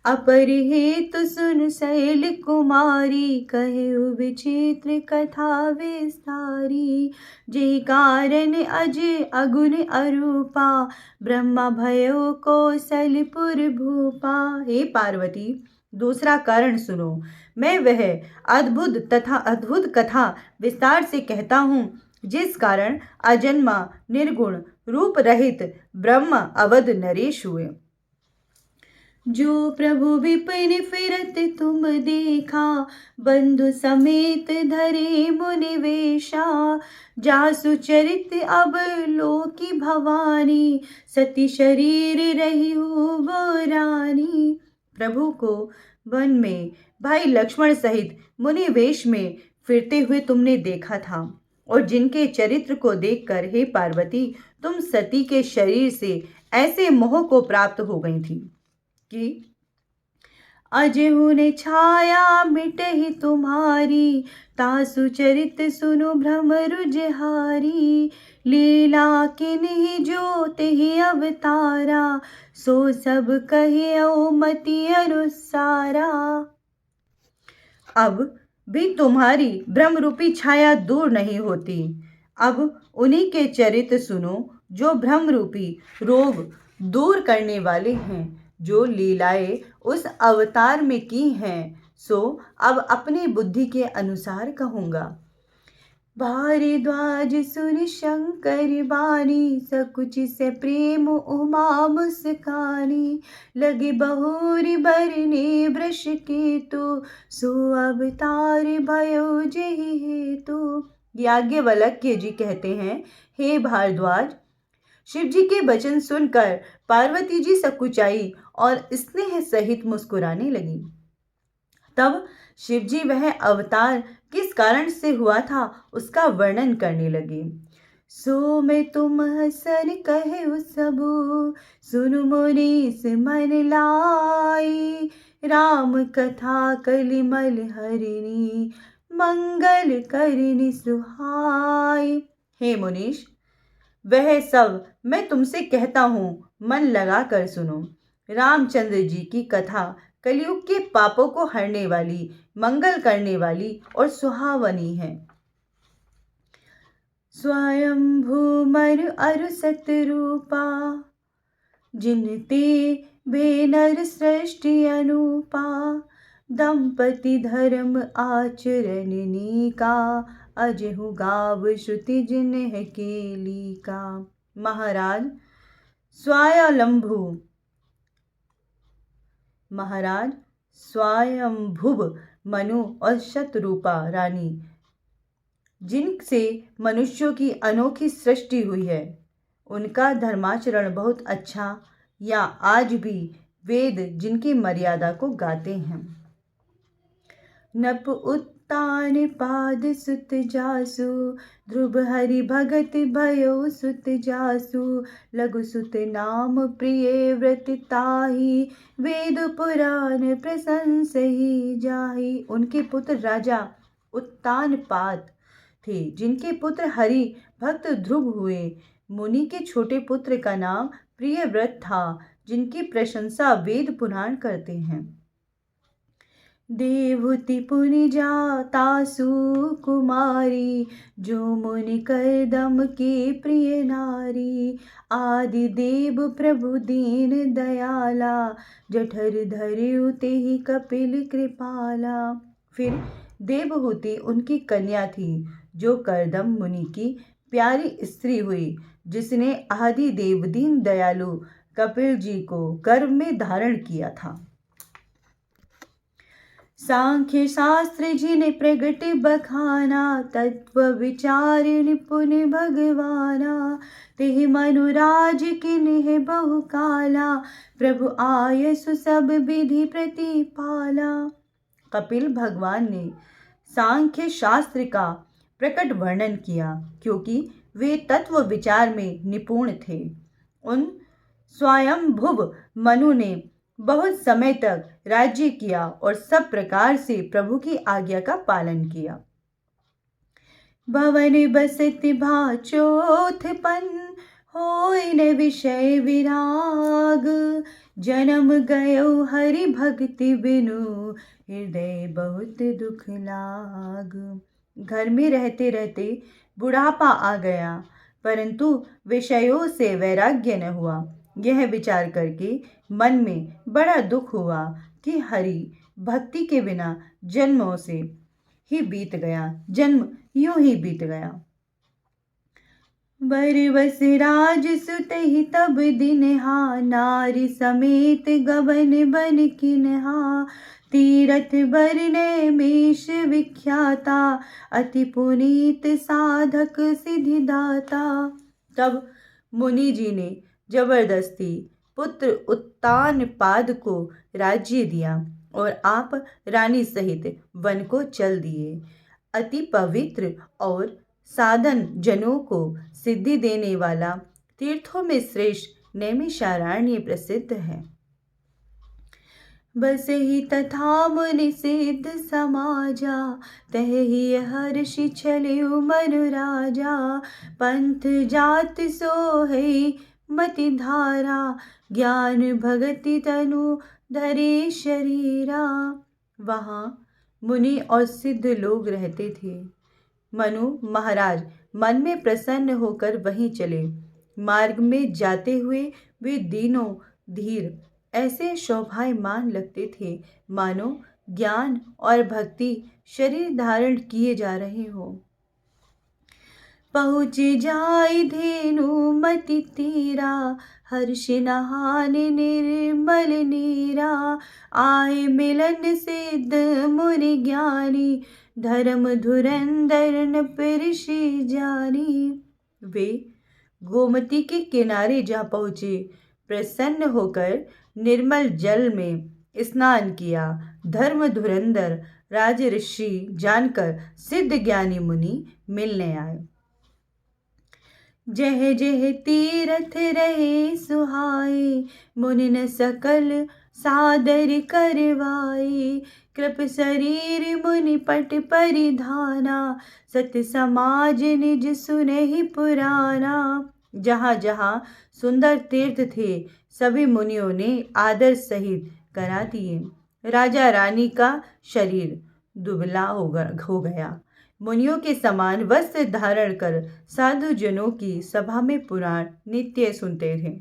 अपरिहेतु सुन शैल कुमारी, कहु विचित्र कथा विस्तारी। जे कारण अज अगुन अरूपा, ब्रह्मा भयो कौशलपुर भूपा। हे पार्वती, दूसरा कारण सुनो। मैं वह अद्भुत कथा विस्तार से कहता हूँ, जिस कारण अजन्मा निर्गुण रूप रहित ब्रह्म अवध नरेश हुए। जो प्रभु विपिन फिरत तुम देखा, बंधु समेत धरे मुनि वेशा। जासु चरित अब लोकी भवानी, सती शरीर रही हो रानी। प्रभु को वन में भाई लक्ष्मण सहित मुनि वेश में फिरते हुए तुमने देखा था, और जिनके चरित्र को देखकर हे पार्वती, तुम सती के शरीर से ऐसे मोह को प्राप्त हो गई थी कि अजहु ने छाया मिटहि तुम्हारी। तासु चरित सुनु भ्रमरु जहारी। लीला किन्हि जो तेहि अवतारा, सो सब कहे ओ मति अनुसारा। अब भी तुम्हारी भ्रमरूपी छाया दूर नहीं होती। अब उन्हीं के चरित्र सुनो, जो भ्रमरूपी रोग दूर करने वाले हैं। जो लीलाएं उस अवतार में की हैं, सो अब अपनी बुद्धि के अनुसार कहूँगा। भारद्वाज सुनि शंकर बानी, सकुचि से प्रेम उमा मुस्कानी। लगे बहुरी बरने वृष केतु, सो अवतार भयो जेहि हेतु। याज्ञवल्क्य जी कहते हैं, हे भारद्वाज, शिव जी के वचन सुनकर पार्वती जी सकुचाई और स्नेह सहित मुस्कुराने लगी। तब शिव जी वह अवतार किस कारण से हुआ था, उसका वर्णन करने लगे। सो मैं तुम हसन कहे सबु, सुनु मुनीस मन लाई। राम कथा कलिमल हरिणी, मंगल करनी सुहाई। हे मुनीश, वह सब मैं तुमसे कहता हूँ, मन लगा कर सुनो। रामचंद्र जी की कथा कलयुग के पापों को हरने वाली, मंगल करने वाली और सुहावनी है। स्वयंभू मर अरु सतरूपा, जिनते बेनर सृष्टि अनुपा। दंपति धर्म आचरण का, अजहु गाव श्रुति जिन्ह केली का। महाराज स्वयंभुव मनु और शतरूपा रानी, जिनसे मनुष्यों की अनोखी सृष्टि हुई है, उनका धर्माचरण बहुत अच्छा, या आज भी वेद जिनकी मर्यादा को गाते हैं। नप उत्तान पाद सुत जासु, ध्रुव हरि भगत भयो सुत जासु। लघु सुत नाम प्रिय व्रत ताहि, वेद पुराण प्रशंसहि जाहि। उनके पुत्र राजा उत्तानपाद थे, जिनके पुत्र हरि भक्त ध्रुव हुए। मुनि के छोटे पुत्र का नाम प्रियव्रत था, जिनकी प्रशंसा वेद पुराण करते हैं। देवहूति पुनि जातासु कुमारी, जो मुनि करदम के प्रिय नारी। आदि देव प्रभु दीन दयाला, जठर धर्यु तेहि कपिल कृपाला। फिर देवहूति उनकी कन्या थी, जो करदम मुनि की प्यारी स्त्री हुई, जिसने आदि देव दीन दयालु कपिल जी को गर्भ में धारण किया था। सांख्य शास्त्र जिने प्रगट बखाना, तत्व विचार निपुण भगवाना। तेहि मनुराज किन्ह बहु काला, प्रभु आयसु सब विधि प्रतिपाला। कपिल भगवान ने सांख्य शास्त्र का प्रकट वर्णन किया, क्योंकि वे तत्व विचार में निपुण थे। उन स्वयंभुव मनु ने बहुत समय तक राज्य किया और सब प्रकार से प्रभु की आज्ञा का पालन किया। भवन बसति भा चौथपन, होय न विषय विराग, जन्म गयो हरि भक्ति बिनु, हृदय बहुत दुख लाग। घर में रहते रहते बुढ़ापा आ गया, परंतु विषयों से वैराग्य न हुआ। यह विचार करके मन में बड़ा दुख हुआ कि हरि भक्ति के बिना जन्मों से ही बीत गया, जन्म यूं ही बीत गया। बरबस राज सुतहि तब दिनहा, नारी समेत गबन बन किन्हा। तीरथ बरने मेष विख्याता, अति पुनीत साधक सिद्धिदाता। तब मुनि जी ने जबरदस्ती पुत्र उत्तानपाद को राज्य दिया और आप रानी सहित वन को चल दिए। अति पवित्र और साधन जनों को सिद्धि देने वाला तीर्थों में श्रेष्ठ नैमिषारण्य प्रसिद्ध है। बस ही तथा मुनि सिद्ध समाजा, तह ही हर्षि चले मनु राजा। पंथ जात सो है मति धारा, ज्ञान भगति तनु धरे शरीरा। वहाँ मुनि और सिद्ध लोग रहते थे। मनु महाराज मन में प्रसन्न होकर वहीं चले। मार्ग में जाते हुए वे दीनों धीर ऐसे शोभायमान लगते थे, मानो ज्ञान और भक्ति शरीर धारण किए जा रहे हो। पहुँच जाय धेनु मति तीरा, हर्ष नहान निर्मल नीरा। आए मिलन सिद्ध मुनि ज्ञानी, धर्म धुरंधर न ऋषि जानी। वे गोमती के किनारे जा पहुँचे। प्रसन्न होकर निर्मल जल में स्नान किया। धर्म धुरंधर राज ऋषि जानकर सिद्ध ज्ञानी मुनि मिलने आए। जह जह तीरथ रहे सुहाए, मुनि न सकल सादर करवाए। कृप शरीर मुनि पट परिधाना, सत समाज निज सुनहि पुराना। जहाँ जहाँ सुंदर तीर्थ थे सभी मुनियों ने आदर सहित करा दिए। राजा रानी का शरीर दुबला हो गया। मुनियों के समान वस्त्र धारण कर साधु जनों की सभा में पुराण नित्य सुनते थे।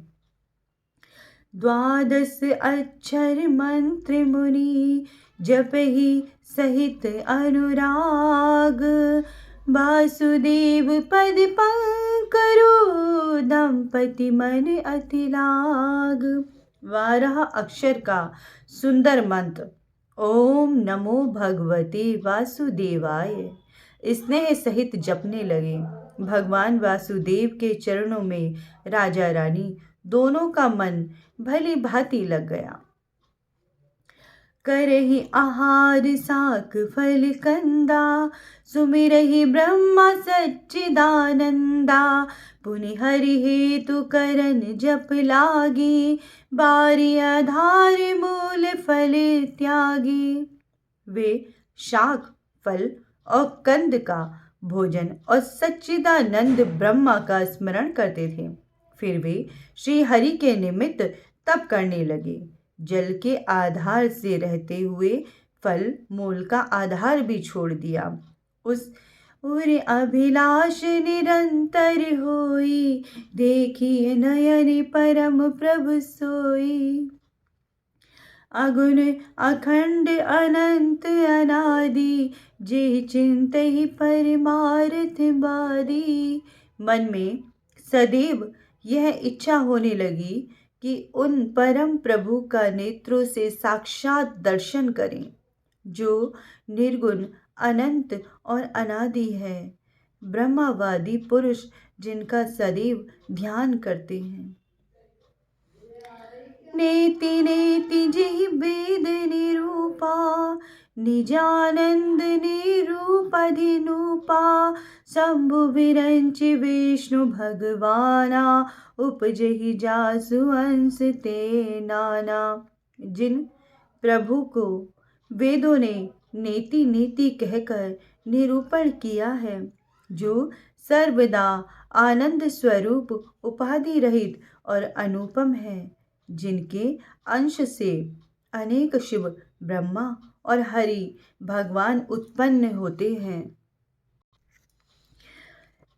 द्वादश अक्षर मंत्र मुनि जप ही सहित अनुराग। वासुदेव पद पंकरो दंपति मन अति लाग। 12 अक्षर का सुंदर मंत्र ओम नमो भगवते वासुदेवाय स्नेह सहित जपने लगे। भगवान वासुदेव के चरणों में राजा रानी दोनों का मन भली भांति लग गया। करहि आहार साक फल कंदा, सुमिरहि ब्रह्मा सच्चिदानंदा। पुनि हरि हेतु करन जप लागी, बारी आधार मूल फल त्यागी। वे शाक फल और कंद का भोजन और सच्चिदानंद ब्रह्मा का स्मरण करते थे। फिर वे श्री हरि के निमित्त तप करने लगे। जल के आधार से रहते हुए फल मूल का आधार भी छोड़ दिया। उस उर अभिलाष निरंतर होई, देखिए नयन परम प्रभु सोई। अगुण अखंड अनंत अनादि, जे चिंतहि परमार्थ बादी। मन में सदैव यह इच्छा होने लगी कि उन परम प्रभु का नेत्रों से साक्षात दर्शन करें, जो निर्गुण अनंत और अनादि है। ब्रह्मवादी पुरुष जिनका सदैव ध्यान करते हैं। नेति नेति जिहि वेद निरूपा, निजानंद निरूपधिनूपा। शंभु विरंच विष्णु भगवाना, उपजहि जासु अंश ते नाना। जिन प्रभु को वेदों ने नेति नेति कहकर निरूपण किया है, जो सर्वदा आनंद स्वरूप, उपाधि रहित और अनुपम है, जिनके अंश से अनेक शिव, ब्रह्मा और हरि भगवान उत्पन्न होते हैं।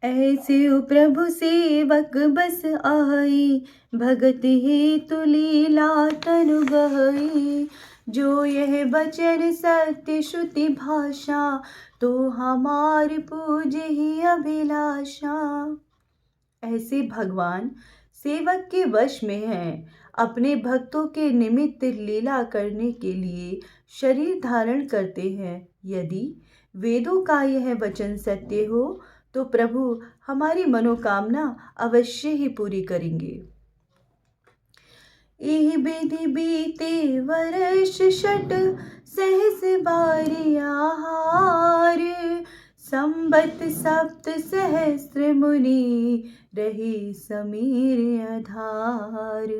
ऐसे प्रभु सेवक बस आई, भगत हेतु लीला तनु गई। जो यह बचन सत्य श्रुति भाषा, तो हमार पूज्य ही अभिलाषा। ऐसे भगवान सेवक के वश में हैं, अपने भक्तों के निमित्त लीला करने के लिए शरीर धारण करते हैं। यदि वेदों का यह वचन सत्य हो तो प्रभु हमारी मनोकामना अवश्य ही पूरी करेंगे। एहि विधि बीते वर्ष षट, सहस बारी आहार। संबत सप्त सहस्र मुनि, रहे समीर आधार।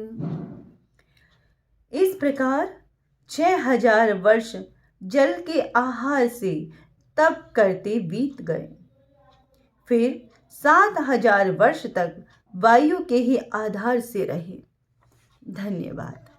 इस प्रकार 6000 वर्ष जल के आहार से तप करते बीत गए। फिर 7000 वर्ष तक वायु के ही आधार से रहे। धन्यवाद।